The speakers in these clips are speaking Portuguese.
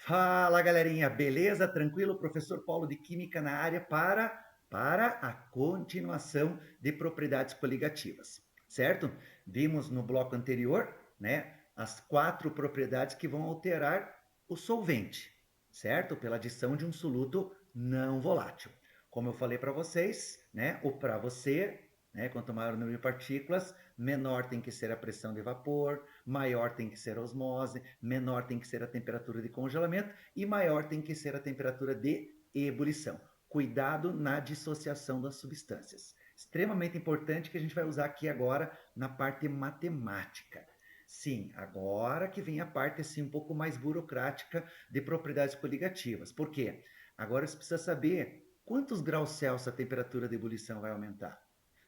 Fala, galerinha, beleza? Tranquilo? Professor Paulo de Química na área para a continuação de propriedades coligativas, certo? Vimos no bloco anterior, né, as 4 propriedades que vão alterar o solvente, certo? Pela adição de um soluto não volátil. Como eu falei para vocês, né, o para você, né, quanto maior o número de partículas, menor tem que ser a pressão de vapor, maior tem que ser a osmose, menor tem que ser a temperatura de congelamento e maior tem que ser a temperatura de ebulição. Cuidado na dissociação das substâncias. Extremamente importante que a gente vai usar aqui agora na parte matemática. Sim, agora que vem a parte assim um pouco mais burocrática de propriedades coligativas. Por quê? Agora você precisa saber quantos graus Celsius a temperatura de ebulição vai aumentar.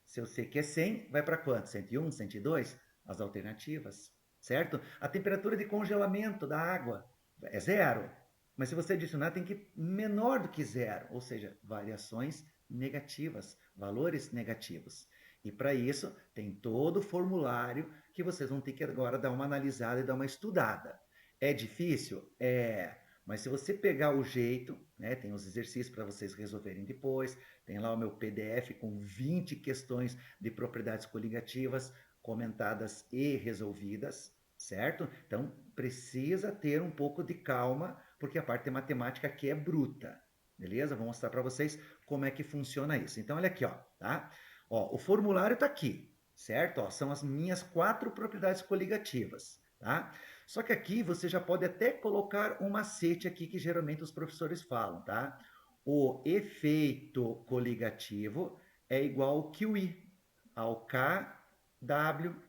Se eu sei que é 100, vai para quanto? 101, 102? As alternativas, certo? A temperatura de congelamento da água é zero. Mas se você adicionar, tem que ir menor do que zero, ou seja, variações negativas, valores negativos. E para isso, tem todo o formulário que vocês vão ter que agora dar uma analisada e dar uma estudada. É difícil? É. Mas se você pegar o jeito, né, tem os exercícios para vocês resolverem depois, tem lá o meu PDF com 20 questões de propriedades coligativas comentadas e resolvidas, certo? Então precisa ter um pouco de calma, porque a parte matemática aqui é bruta, beleza? Vou mostrar para vocês como é que funciona isso. Então olha aqui, ó, tá? Ó, o formulário está aqui, certo? Ó, são as minhas 4 propriedades coligativas, tá? Só que aqui você já pode até colocar um macete aqui que geralmente os professores falam, tá? O efeito coligativo é igual ao QI, ao KWI,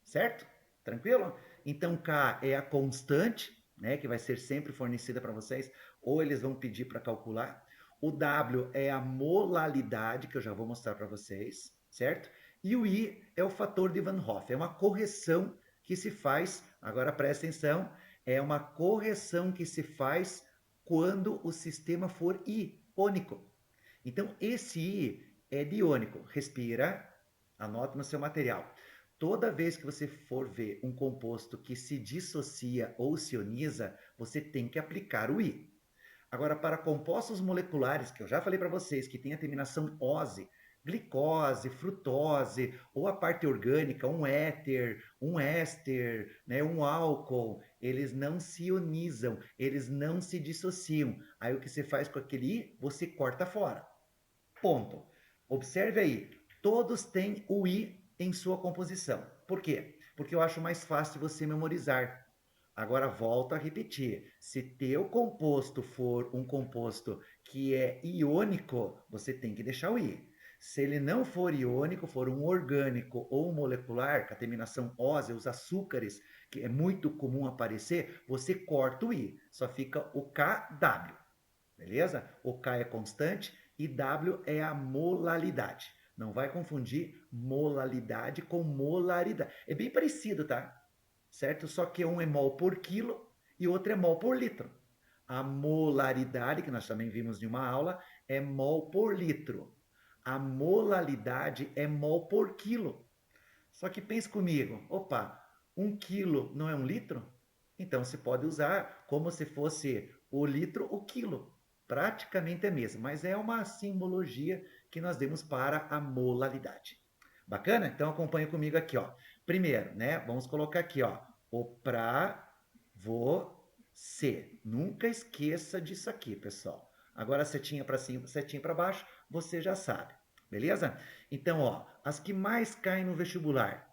certo? Tranquilo? Então, K é a constante, né, que vai ser sempre fornecida para vocês, ou eles vão pedir para calcular. O W é a molalidade, que eu já vou mostrar para vocês, certo? E o I é o fator de Van Hoff, é uma correção que se faz, agora presta atenção, é uma correção que se faz quando o sistema for iônico. Então, esse I é diônico. Respira, anota no seu material. Toda vez que você for ver um composto que se dissocia ou se ioniza, você tem que aplicar o I. Agora, para compostos moleculares, que eu já falei para vocês, que tem a terminação ose, glicose, frutose, ou a parte orgânica, um éter, um éster, né, um álcool, eles não se ionizam, eles não se dissociam. Aí o que você faz com aquele I? Você corta fora. Ponto. Observe aí, todos têm o I em sua composição. Por quê? Porque eu acho mais fácil você memorizar. Agora volto a repetir. Se teu composto for um composto que é iônico, você tem que deixar o I. Se ele não for iônico, for um orgânico ou um molecular, com a terminação ose, os açúcares, que é muito comum aparecer, você corta o I. Só fica o KW. Beleza? O K é constante e W é a molalidade. Não vai confundir molalidade com molaridade. É bem parecido, tá? Certo? Só que um é mol por quilo e outro é mol por litro. A molaridade, que nós também vimos em uma aula, é mol por litro. A molalidade é mol por quilo. Só que pense comigo, opa, 1 quilo não é 1 litro? Então você pode usar como se fosse o litro, o quilo. Praticamente é mesmo, mas é uma simbologia que nós demos para a molalidade. Bacana? Então acompanhe comigo aqui, ó. Primeiro, né? Vamos colocar aqui, ó, o pra você. Nunca esqueça disso aqui, pessoal. Agora setinha para cima, setinha para baixo, você já sabe. Beleza? Então, ó, as que mais caem no vestibular,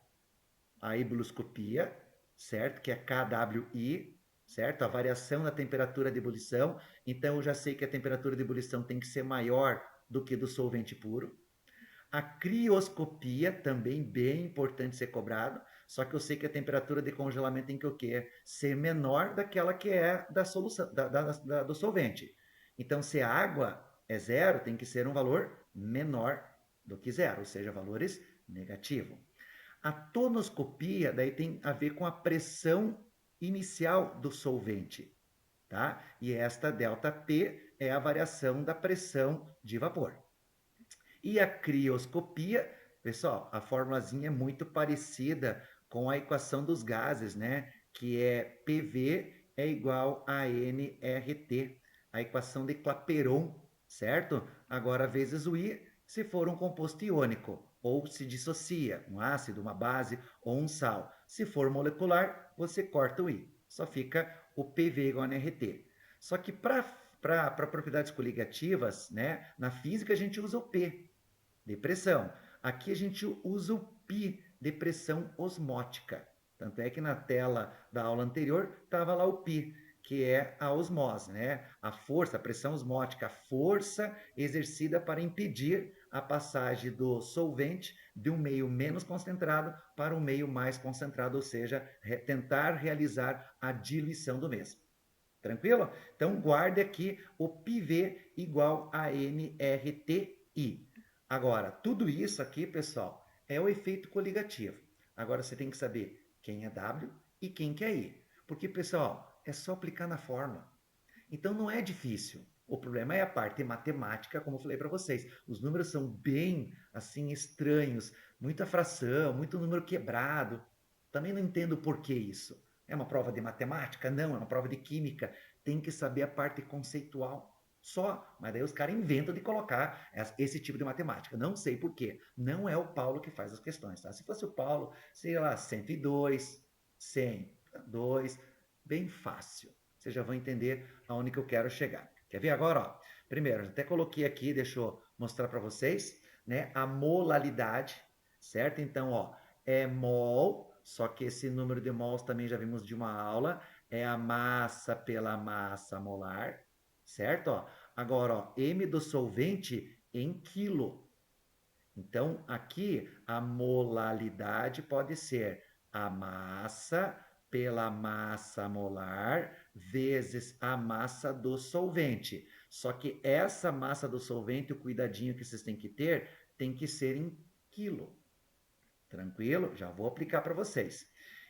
a ebuliscopia, certo? Que é KWI, certo? A variação da temperatura de ebulição. Então, eu já sei que a temperatura de ebulição tem que ser maior do que do solvente puro. A crioscopia, também bem importante ser cobrado, só que eu sei que a temperatura de congelamento tem que o quê? Ser menor daquela que é da solução, do solvente. Então, se a água é zero, tem que ser um valor menor do que zero, ou seja, valores negativos. A tonoscopia daí tem a ver com a pressão inicial do solvente, tá? E esta ΔP é a variação da pressão de vapor. E a crioscopia, pessoal, a formulazinha é muito parecida com a equação dos gases, né? Que é PV é igual a nRT, a equação de Clapeyron, certo? Agora, vezes o I, se for um composto iônico, ou se dissocia, um ácido, uma base ou um sal. Se for molecular, você corta o I. Só fica o PV igual a nRT. Só que para propriedades coligativas, né, na física a gente usa o P, depressão. Aqui a gente usa o pi, depressão osmótica. Tanto é que na tela da aula anterior estava lá o pi, que é a osmose, né? A força, a pressão osmótica, a força exercida para impedir a passagem do solvente de um meio menos concentrado para um meio mais concentrado, ou seja, tentar realizar a diluição do mesmo. Tranquilo? Então guarde aqui o PV igual a nRTI. Agora, tudo isso aqui, pessoal, é o efeito coligativo. Agora você tem que saber quem é W e quem que é I. Porque, pessoal, é só aplicar na fórmula. Então não é difícil. O problema é a parte matemática, como eu falei para vocês. Os números são bem assim estranhos, muita fração, muito número quebrado. Também não entendo por que isso. É uma prova de matemática? Não, é uma prova de química. Tem que saber a parte conceitual. Só, mas daí os caras inventam de colocar esse tipo de matemática. Não sei por quê. Não é o Paulo que faz as questões, tá? Se fosse o Paulo, sei lá, 102, 100, 2, bem fácil. Vocês já vão entender aonde que eu quero chegar. Quer ver agora? Ó? Primeiro, eu até coloquei aqui, deixa eu mostrar para vocês, né? A molalidade, certo? Então, ó, é mol, só que esse número de mols também já vimos de uma aula, é a massa pela massa molar, certo? Ó, agora, ó, M do solvente em quilo. Então, aqui a molalidade pode ser a massa pela massa molar vezes a massa do solvente. Só que essa massa do solvente, o cuidadinho que vocês têm que ter, tem que ser em quilo. Tranquilo? Já vou aplicar para vocês.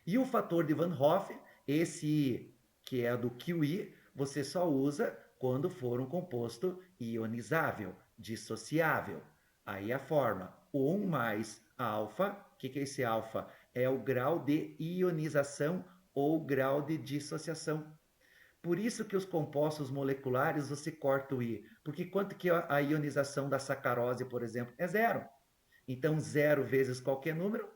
E o fator de Van Hoff, esse que é do QI, você só usa quando for um composto ionizável, dissociável. Aí a forma 1 mais alfa, o que é esse alfa? É o grau de ionização ou grau de dissociação. Por isso que os compostos moleculares você corta o I, porque quanto que a ionização da sacarose, por exemplo, é zero. Então, zero vezes qualquer número,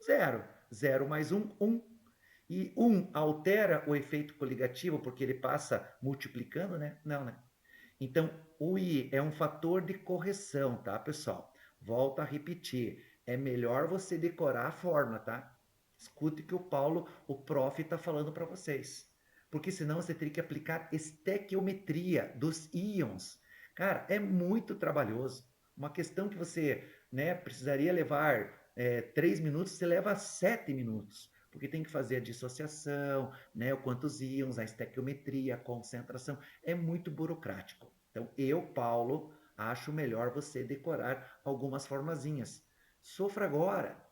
zero. Zero mais um, um. E um altera o efeito coligativo, porque ele passa multiplicando, né? Não, né? Então, o I é um fator de correção, tá, pessoal? Volto a repetir. É melhor você decorar a fórmula, tá? Escute o que o Paulo, o prof, está falando para vocês. Porque senão você teria que aplicar estequiometria dos íons. Cara, é muito trabalhoso. Uma questão que você, né, precisaria levar 3 minutos, você leva 7 minutos. Porque tem que fazer a dissociação, né, o quantos íons, a estequiometria, a concentração. É muito burocrático. Então, eu, Paulo, acho melhor você decorar algumas formazinhas. Sofra agora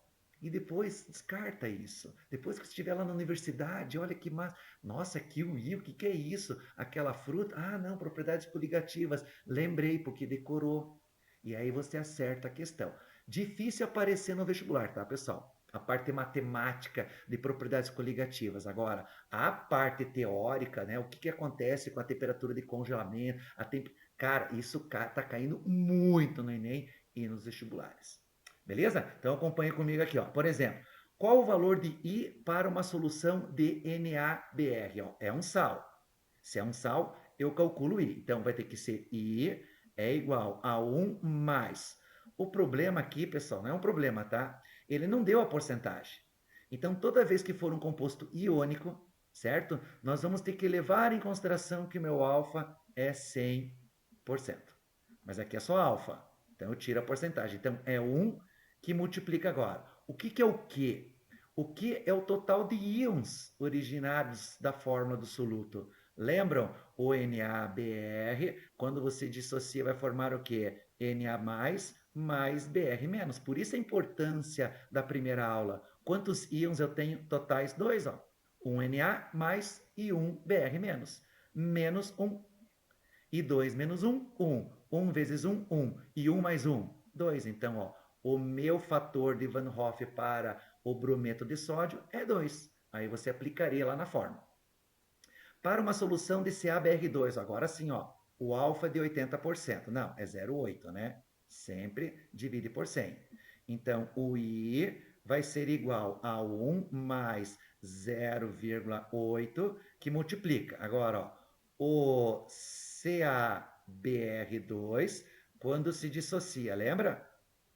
e depois descarta isso. Depois que você estiver lá na universidade, olha que massa. Nossa, kiwi, o que é isso? Aquela fruta? Ah, não, propriedades coligativas. Lembrei, porque decorou. E aí você acerta a questão. Difícil aparecer no vestibular, tá, pessoal? A parte matemática de propriedades coligativas. Agora, a parte teórica, né? O que acontece com a temperatura de congelamento, cara, isso tá caindo muito no Enem e nos vestibulares. Beleza? Então acompanhe comigo aqui, ó. Por exemplo, qual o valor de I para uma solução de NaBr? Ó, é um sal. Se é um sal, eu calculo I. Então vai ter que ser I é igual a 1 mais. O problema aqui, pessoal, não é um problema, tá? Ele não deu a porcentagem. Então, toda vez que for um composto iônico, certo? Nós vamos ter que levar em consideração que o meu alfa é 100%. Mas aqui é só alfa. Então, eu tiro a porcentagem. Então, é 1 que multiplica agora. O que é o Q? O Q é o total de íons originários da fórmula do soluto. Lembram? O NaBr, quando você dissocia, vai formar o quê? Na mais Br menos. Por isso a importância da primeira aula. Quantos íons eu tenho totais? 2, ó. Um Na mais e um Br menos. Menos 1. E 2 menos 1, 1. 1 vezes 1, 1. E 1 mais 1, 2. Então, ó, o meu fator de Van Hoff para o brometo de sódio é 2. Aí você aplicaria lá na fórmula. Para uma solução de CaBr2, agora sim, ó, o alfa é de 80%. Não, é 0,8, né? Sempre divide por 100. Então, o I vai ser igual a 1 mais 0,8, que multiplica. Agora, ó, o CaBr2, quando se dissocia, lembra?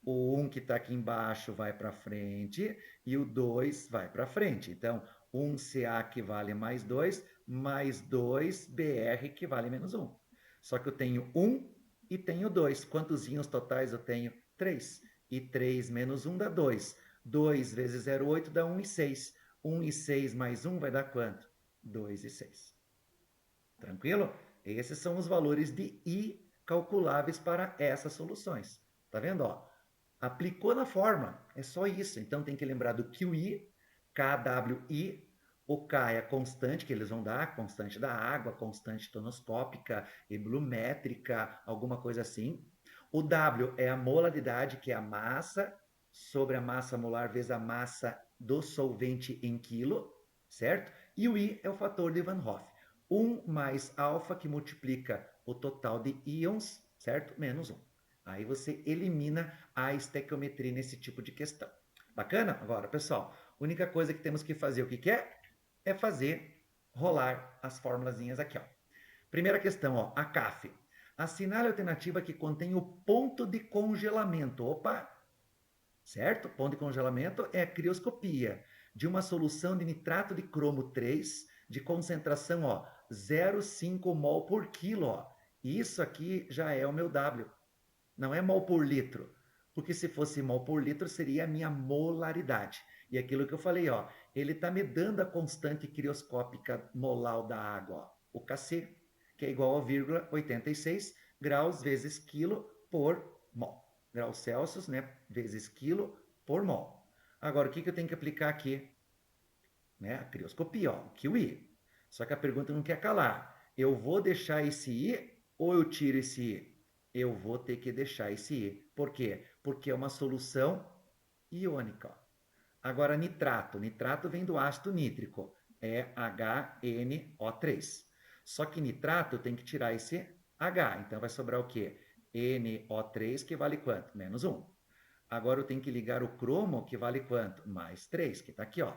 O 1 que está aqui embaixo vai para frente e o 2 vai para frente. Então, 1Ca que vale mais 2, mais 2Br que vale menos 1. Só que eu tenho 1 e tenho 2. Quantos íons totais eu tenho? 3. E 3 menos 1 dá 2. 2 vezes 0,8 dá 1 e 6. 1 e 6 mais 1 vai dar quanto? 2 e 6. Tranquilo? Esses são os valores de I calculáveis para essas soluções. Tá vendo? Ó? Aplicou na forma, é só isso. Então tem que lembrar do QI, KWI, o K é a constante que eles vão dar, constante da água, constante tonoscópica, ebulumétrica, alguma coisa assim. O W é a molaridade, que é a massa, sobre a massa molar vezes a massa do solvente em quilo, certo? E o I é o fator de Van Hoff. 1 mais alfa, que multiplica o total de íons, certo? Menos 1. Aí você elimina a estequiometria nesse tipo de questão. Bacana? Agora, pessoal, a única coisa que temos que fazer, o que que é? É fazer rolar as formulazinhas aqui, ó. Primeira questão, ó, a CAF. Assinale a alternativa que contém o ponto de congelamento. Opa! Certo? Ponto de congelamento é a crioscopia de uma solução de nitrato de cromo 3 de concentração, ó, 0,5 mol por quilo, ó. Isso aqui já é o meu W. Não é mol por litro, porque se fosse mol por litro seria a minha molaridade. E aquilo que eu falei, ó, ele está me dando a constante crioscópica molar da água, ó, o Kc, que é igual a 0,86 graus vezes quilo por mol. Graus Celsius, né, vezes quilo por mol. Agora, o que eu tenho que aplicar aqui? Né, a crioscopia, ó, o QI. Só que a pergunta não quer calar. Eu vou deixar esse I ou eu tiro esse I? Eu vou ter que deixar esse I. Por quê? Porque é uma solução iônica. Agora, nitrato. Nitrato vem do ácido nítrico. É HNO3. Só que nitrato tem que tirar esse H. Então, vai sobrar o quê? NO3, que vale quanto? Menos 1. Agora eu tenho que ligar o cromo, que vale quanto? Mais 3, que está aqui, ó.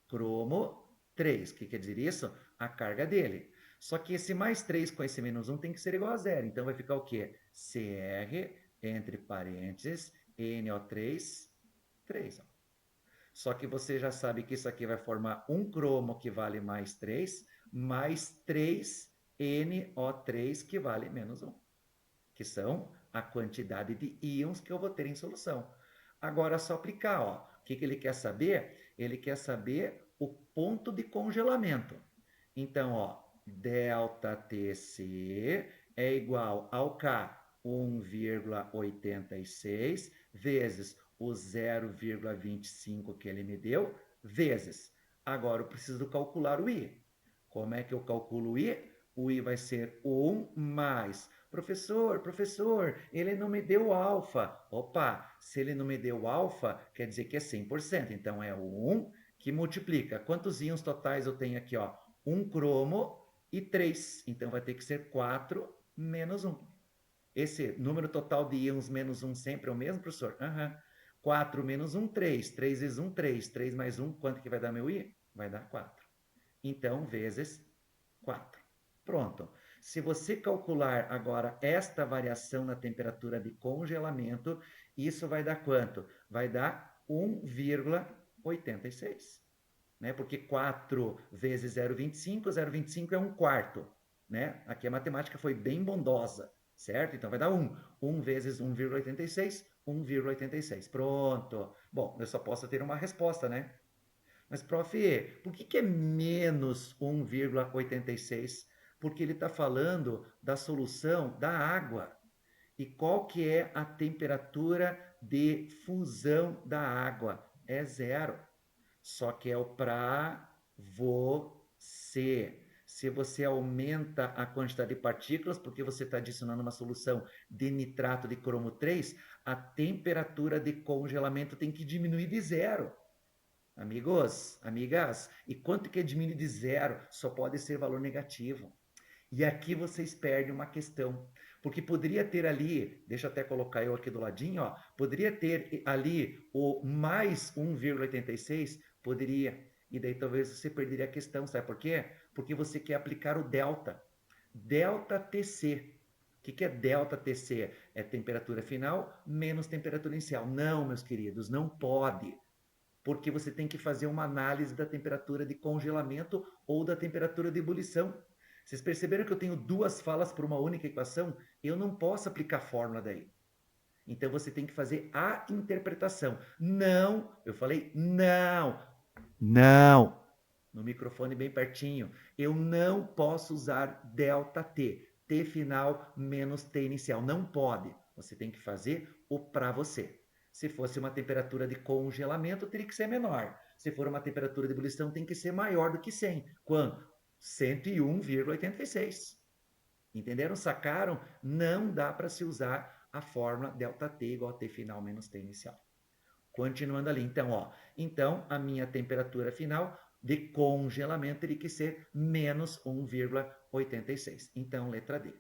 Cromo 3. O que quer dizer isso? A carga dele. Só que esse mais 3 com esse menos 1 tem que ser igual a zero. Então vai ficar o quê? Cr, entre parênteses, NO3, 3. Ó. Só que você já sabe que isso aqui vai formar um cromo que vale mais 3, mais 3 NO3 que vale menos 1, que são a quantidade de íons que eu vou ter em solução. Agora é só aplicar, ó. O que ele quer saber? Ele quer saber o ponto de congelamento. Então, ó, ΔTc é igual ao K 1,86 vezes o 0,25 que ele me deu, vezes. Agora eu preciso calcular o I. Como é que eu calculo o I? O I vai ser 1 mais. Professor, ele não me deu alfa. Opa, se ele não me deu alfa, quer dizer que é 100%. Então é o 1 que multiplica. Quantos íons totais eu tenho aqui? Ó? 1 cromo e 3. Então vai ter que ser 4 menos 1. Esse número total de íons menos 1 sempre é o mesmo, professor? Aham. 4 menos 1, 3. 3 vezes 1, 3. 3 mais 1, quanto que vai dar meu I? Vai dar 4. Então, vezes 4. Pronto. Se você calcular agora esta variação na temperatura de congelamento, isso vai dar quanto? Vai dar 1,86. Né? Porque 4 vezes 0,25, 0,25 é 1 quarto. Né? Aqui a matemática foi bem bondosa, certo? Então vai dar 1. 1 vezes 1,86, 1,86. Pronto. Bom, eu só posso ter uma resposta, né? Mas, prof, por que é menos 1,86? Porque ele está falando da solução da água. E qual que é a temperatura de fusão da água? É zero. Só que é o para você. Se você aumenta a quantidade de partículas, porque você está adicionando uma solução de nitrato de cromo 3, a temperatura de congelamento tem que diminuir de zero. Amigos, amigas, e quanto que diminui de zero? Só pode ser valor negativo. E aqui vocês perdem uma questão, porque poderia ter ali, deixa eu até colocar eu aqui do ladinho, ó, poderia ter ali o mais 1,86, poderia, e daí talvez você perderia a questão, sabe por quê? Porque você quer aplicar o delta, delta TC. O que é delta TC? É temperatura final menos temperatura inicial. Não, meus queridos, não pode, porque você tem que fazer uma análise da temperatura de congelamento ou da temperatura de ebulição. Vocês perceberam que eu tenho duas falas por uma única equação? Eu não posso aplicar fórmula daí. Então você tem que fazer a interpretação. Não, eu falei não, não. No microfone bem pertinho. Eu não posso usar delta T. T final menos T inicial. Não pode. Você tem que fazer o para você. Se fosse uma temperatura de congelamento, teria que ser menor. Se for uma temperatura de ebulição, tem que ser maior do que 100. Quanto? 101,86. Entenderam? Sacaram? Não dá para se usar a fórmula ΔT igual a T final menos T inicial. Continuando ali. Então, ó, então a minha temperatura final de congelamento teria que ser menos 1,86. Então, letra D.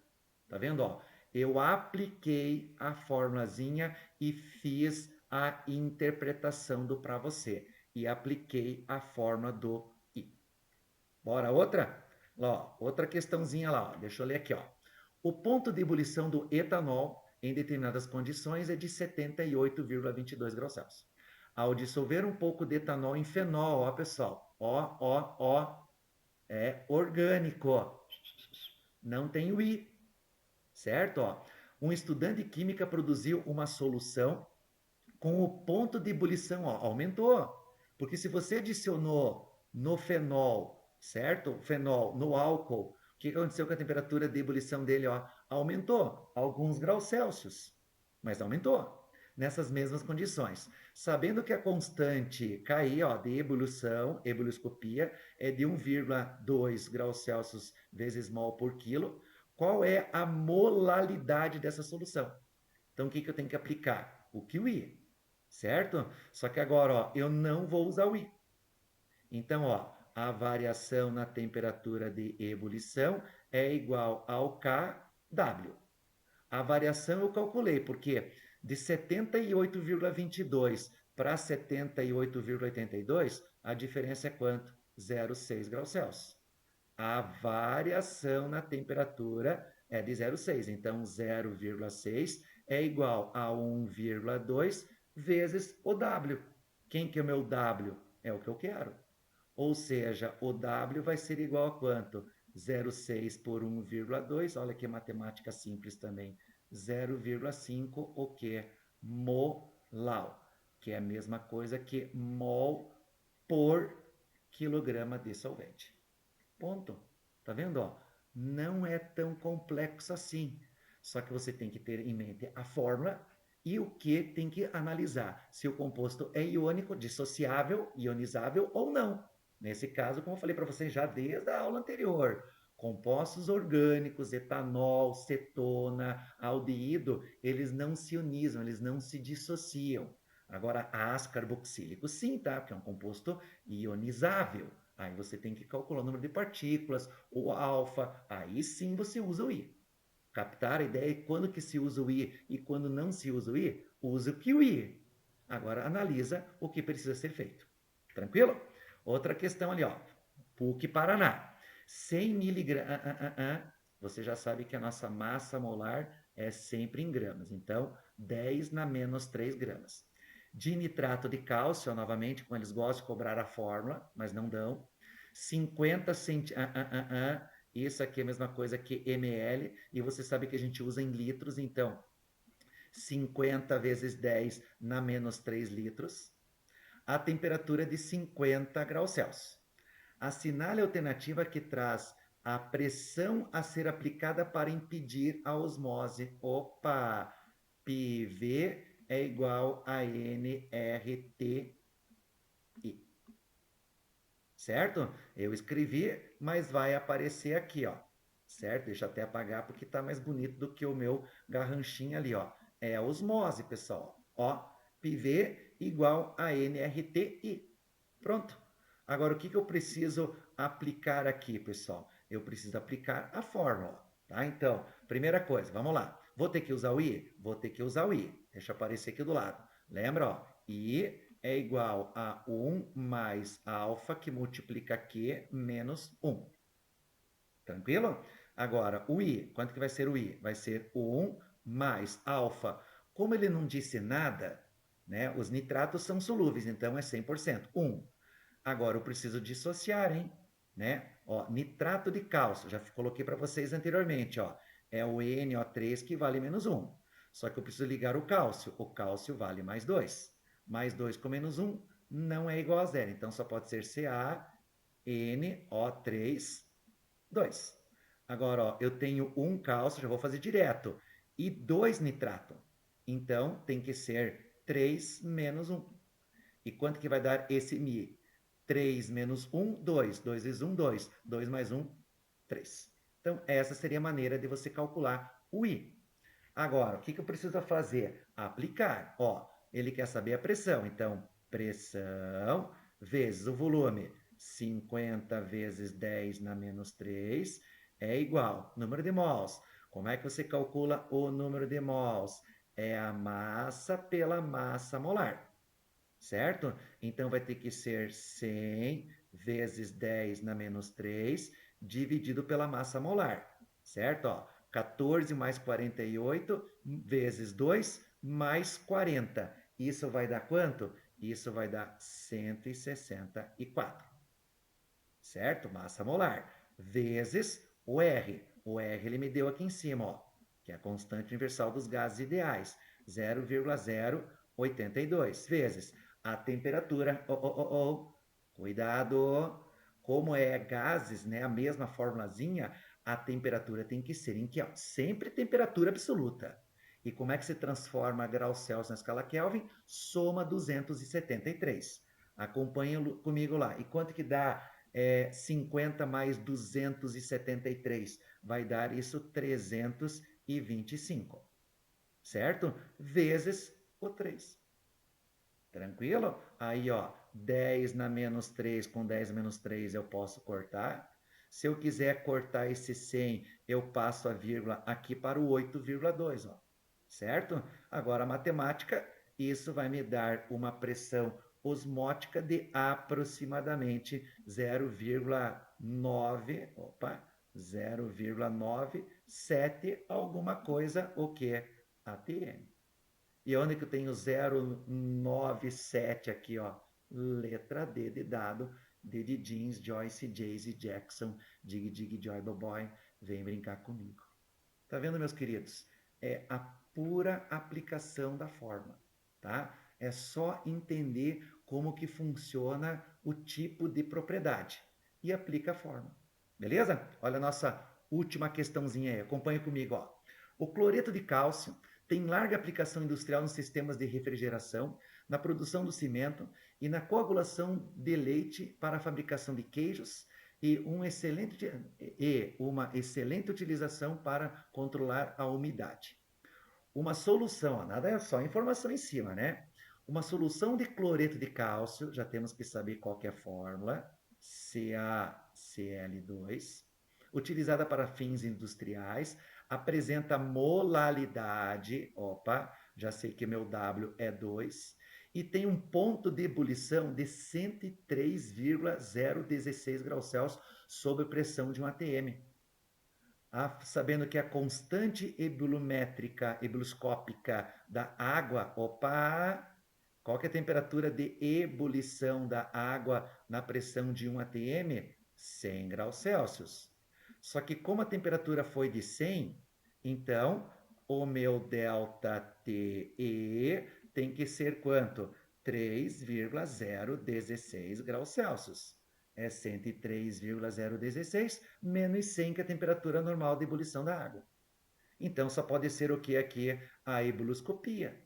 Tá vendo? Ó, eu apliquei a formulazinha e fiz a interpretação do para você. E apliquei a fórmula do I. Bora, outra? Ó, outra questãozinha lá. Ó. Deixa eu ler aqui. Ó. O ponto de ebulição do etanol em determinadas condições é de 78,22 graus Celsius. Ao dissolver um pouco de etanol em fenol, ó pessoal, ó, é orgânico, não tem o I, certo? Ó, um estudante de química produziu uma solução com o ponto de ebulição, ó, aumentou, porque se você adicionou no fenol, certo? Fenol no álcool, o que aconteceu com a temperatura de ebulição dele? Ó? Aumentou alguns graus Celsius, mas aumentou nessas mesmas condições. Sabendo que a constante KI, ó, de ebulição, ebulioscopia, é de 1,2 graus Celsius vezes mol por quilo, qual é a molalidade dessa solução? Então, o que eu tenho que aplicar? O QI, certo? Só que agora, ó, eu não vou usar o I. Então, ó, a variação na temperatura de ebulição é igual ao KW. A variação eu calculei, porque de 78,22 para 78,82, a diferença é quanto? 0,6 graus Celsius. A variação na temperatura é de 0,6. Então, 0,6 é igual a 1,2 vezes o W. Quem que é o meu W? É o que eu quero. Ou seja, o W vai ser igual a quanto? 0,6 por 1,2. Olha que matemática simples também. 0,5, o que? Molau, que é a mesma coisa que mol por quilograma de solvente. Ponto. Tá vendo? Ó? Não é tão complexo assim. Só que você tem que ter em mente a fórmula e o que tem que analisar. Se o composto é iônico, dissociável, ionizável ou não. Nesse caso, como eu falei para vocês já desde a aula anterior, compostos orgânicos, etanol, cetona, aldeído, eles não se ionizam, eles não se dissociam. Agora, ácido carboxílico, sim, tá? Porque é um composto ionizável. Aí você tem que calcular o número de partículas, o alfa, aí sim você usa o I. Captar a ideia de quando que se usa o I e quando não se usa o I? Usa o I. Agora analisa o que precisa ser feito. Tranquilo? Outra questão ali, ó. PUC Paraná. 100 miligramas. Você já sabe que a nossa massa molar é sempre em gramas. Então, 10 na menos 3 gramas. De nitrato de cálcio, novamente, como eles gostam de cobrar a fórmula, mas não dão. 50 centímetros. Isso aqui é a mesma coisa que ml, e você sabe que a gente usa em litros, então 50 vezes 10 na menos 3 litros. A temperatura é de 50 graus Celsius. Assinale a alternativa que traz a pressão a ser aplicada para impedir a osmose. Opa! PV é igual a nRTI. Certo? Eu escrevi, mas vai aparecer aqui, ó. Certo? Deixa eu até apagar porque tá mais bonito do que o meu garranchinho ali, ó. É a osmose, pessoal. Ó, PV igual a nRTI. Pronto. Agora, o que eu preciso aplicar aqui, pessoal? Eu preciso aplicar a fórmula, tá? Então, primeira coisa, vamos lá. Vou ter que usar o i? Vou ter que usar o i. Deixa eu aparecer aqui do lado. Lembra, ó? I é igual a 1 mais alfa que multiplica Q menos 1. Tranquilo? Agora, o i, quanto que vai ser o i? Vai ser 1 mais alfa. Como ele não disse nada, né? Os nitratos são solúveis, então é 100%. 1. Agora, eu preciso dissociar, hein? Né? Ó, nitrato de cálcio, já coloquei para vocês anteriormente, ó. É o NO3 que vale menos 1. Só que eu preciso ligar o cálcio. O cálcio vale mais 2. Mais 2 com menos 1 não é igual a zero. Então, só pode ser CaNO3, 2. Agora, ó, eu tenho um cálcio, já vou fazer direto, e 2 nitrato. Então, tem que ser 3 menos 1. E quanto que vai dar esse Mi? 3 menos 1, 2. 2 vezes 1, 2. 2 mais 1, 3. Então, essa seria a maneira de você calcular o I. Agora, o que eu preciso fazer? Aplicar. Ó, ele quer saber a pressão. Então, pressão vezes o volume. 50 vezes 10 na menos 3 é igual. Número de mols. Como é que você calcula o número de mols? É a massa pela massa molar. Certo? Então, vai ter que ser 100 vezes 10 na menos 3 dividido pela massa molar. Certo? Ó, 14 mais 48 vezes 2 mais 40. Isso vai dar quanto? Isso vai dar 164. Certo? Massa molar. Vezes o R. O R ele me deu aqui em cima, ó, que é a constante universal dos gases ideais. 0,082 vezes a temperatura. Cuidado! Como é gases, né? A mesma formulazinha, a temperatura tem que ser em que? Ó, sempre temperatura absoluta. E como é que se transforma graus Celsius na escala Kelvin? Soma 273. Acompanha comigo lá. E quanto que dá 50 mais 273? Vai dar isso 325. Certo? Vezes o 3. Tranquilo? Aí, ó, 10 na menos 3 com 10 menos 3 eu posso cortar. Se eu quiser cortar esse 100, eu passo a vírgula aqui para o 8,2, ó. Certo? Agora, a matemática, isso vai me dar uma pressão osmótica de aproximadamente 0,9, opa, 0,97 alguma coisa, o que? ATM. E onde que eu tenho 097 aqui, ó? Letra D de dado, D de jeans, Joyce, Jayce, Jackson, Dig Dig Joy Boy, vem brincar comigo. Tá vendo, meus queridos? É a pura aplicação da fórmula, tá? É só entender como que funciona o tipo de propriedade e aplica a fórmula. Beleza? Olha a nossa última questãozinha aí. Acompanhe comigo, ó. O cloreto de cálcio tem larga aplicação industrial nos sistemas de refrigeração, na produção do cimento e na coagulação de leite para a fabricação de queijos e uma excelente utilização para controlar a umidade. Uma solução, ó, nada é só informação em cima, né? Uma solução de cloreto de cálcio, já temos que saber qual que é a fórmula, CaCl2, utilizada para fins industriais, apresenta molalidade, opa, já sei que meu W é 2, e tem um ponto de ebulição de 103,016 graus Celsius sob pressão de um ATM. Sabendo que a constante ebuloscópica da água, opa, qual que é a temperatura de ebulição da água na pressão de um ATM? 100 graus Celsius. Só que como a temperatura foi de 100, então o meu ΔTE tem que ser quanto? 3,016 graus Celsius. É 103,016 menos 100, que é a temperatura normal de ebulição da água. Então, só pode ser o que aqui? A ebuloscopia.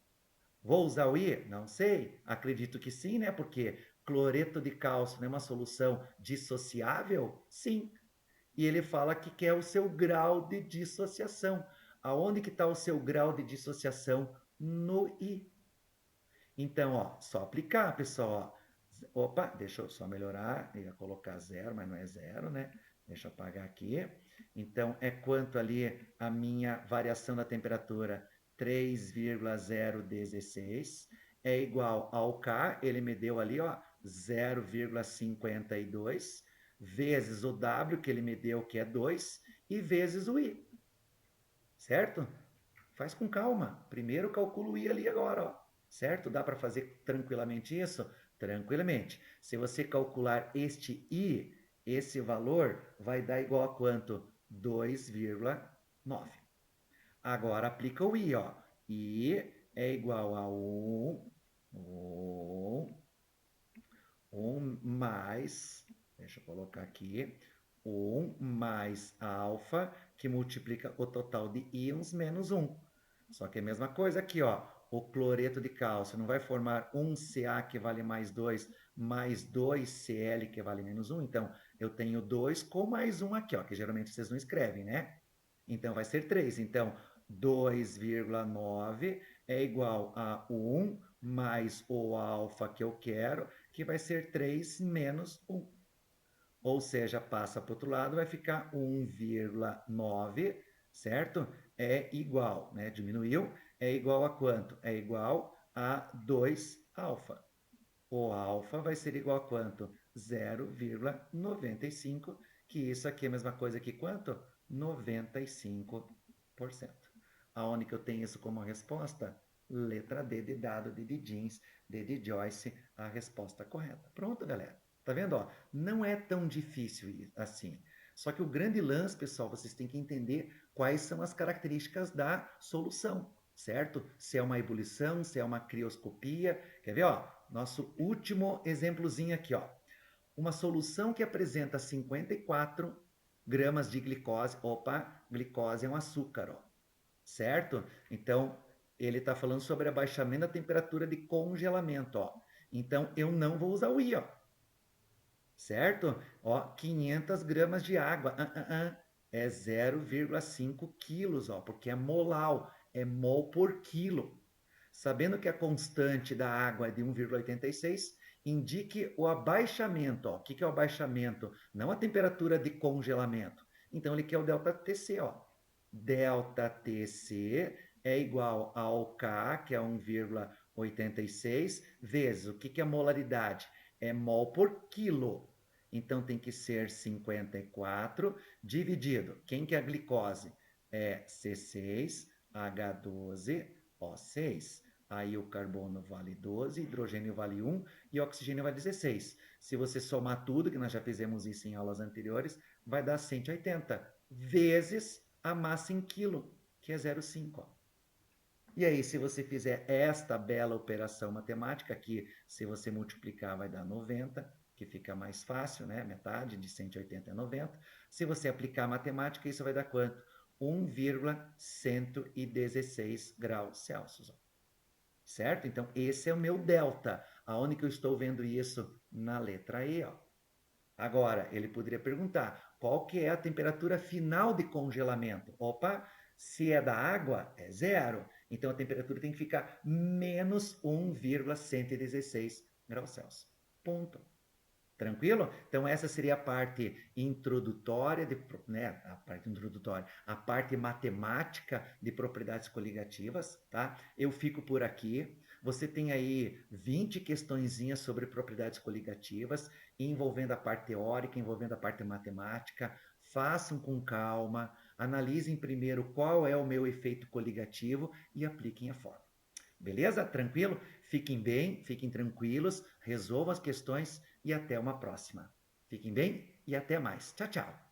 Vou usar o I? Não sei. Acredito que sim, né? Porque cloreto de cálcio não é uma solução dissociável? Sim. E ele fala que quer o seu grau de dissociação. Aonde que está o seu grau de dissociação? No I. Então, ó, só aplicar, pessoal. Ó. Opa, deixa eu só melhorar. Eu ia colocar 0, mas não é 0, né? Deixa eu apagar aqui. Então, é quanto ali a minha variação da temperatura? 3,016 é igual ao K, ele me deu ali, ó, 0,52, vezes o W, que ele me deu, que é 2, e vezes o I, certo? Faz com calma. Primeiro calcula o I ali agora, ó. Certo? Dá para fazer tranquilamente isso? Tranquilamente. Se você calcular este I, esse valor vai dar igual a quanto? 2,9. Agora aplica o I, ó. I é igual a 1 mais, deixa eu colocar aqui, 1 mais alfa, que multiplica o total de íons menos 1. Só que é a mesma coisa aqui, ó. O cloreto de cálcio não vai formar 1Ca que vale mais 2Cl que vale menos 1. Então, eu tenho 2 com mais 1 aqui, ó, que geralmente vocês não escrevem, né? Então, vai ser 3. Então, 2,9 é igual a 1 mais o alfa que eu quero, que vai ser 3 menos 1. Ou seja, passa para o outro lado, vai ficar 1,9, certo? É igual, né? Diminuiu, é igual a quanto? É igual a 2 alfa. O alfa vai ser igual a quanto? 0,95, que isso aqui é a mesma coisa que quanto? 95%. Aonde que eu tenho isso como resposta? Letra D de dado, D de jeans, D de Joyce, a resposta correta. Pronto, galera. Tá vendo? Ó, não é tão difícil assim. Só que o grande lance, pessoal, vocês têm que entender quais são as características da solução, certo? Se é uma ebulição, se é uma crioscopia. Quer ver? Ó, nosso último exemplozinho aqui, ó. Uma solução que apresenta 54 gramas de glicose. Opa, glicose é um açúcar, ó, certo? Então, ele está falando sobre abaixamento da temperatura de congelamento, ó. Então, eu não vou usar o I, ó, certo? Ó, 500 gramas de água. É 0,5 quilos, ó, porque é molar, é mol por quilo. Sabendo que a constante da água é de 1,86, indique o abaixamento. Ó. O que é o abaixamento? Não a temperatura de congelamento. Então, ele quer o ΔTC. Ó. ΔTC é igual ao K, que é 1,86, vezes o que é a molaridade? É mol por quilo. Então, tem que ser 54 dividido. Quem que é a glicose? É C6H12O6. Aí o carbono vale 12, hidrogênio vale 1 e oxigênio vale 16. Se você somar tudo, que nós já fizemos isso em aulas anteriores, vai dar 180 vezes a massa em quilo, que é 0,5. E aí, se você fizer esta bela operação matemática, aqui, se você multiplicar, vai dar 90, que fica mais fácil, né? Metade de 180 é 90. Se você aplicar a matemática, isso vai dar quanto? 1,116 graus Celsius. Certo? Então, esse é o meu delta. Aonde que eu estou vendo isso? Na letra E, ó. Agora, ele poderia perguntar, qual que é a temperatura final de congelamento? Opa, se é da água, é 0. Então, a temperatura tem que ficar menos 1,116 graus Celsius. Ponto. Tranquilo? Então, essa seria a parte introdutória, né? A parte introdutória, a parte matemática de propriedades coligativas, tá? Eu fico por aqui. Você tem aí 20 questõezinhas sobre propriedades coligativas, envolvendo a parte teórica, envolvendo a parte matemática. Façam com calma, analisem primeiro qual é o meu efeito coligativo e apliquem a fórmula. Beleza? Tranquilo? Fiquem bem, fiquem tranquilos, resolvam as questões e até uma próxima. Fiquem bem e até mais. Tchau, tchau.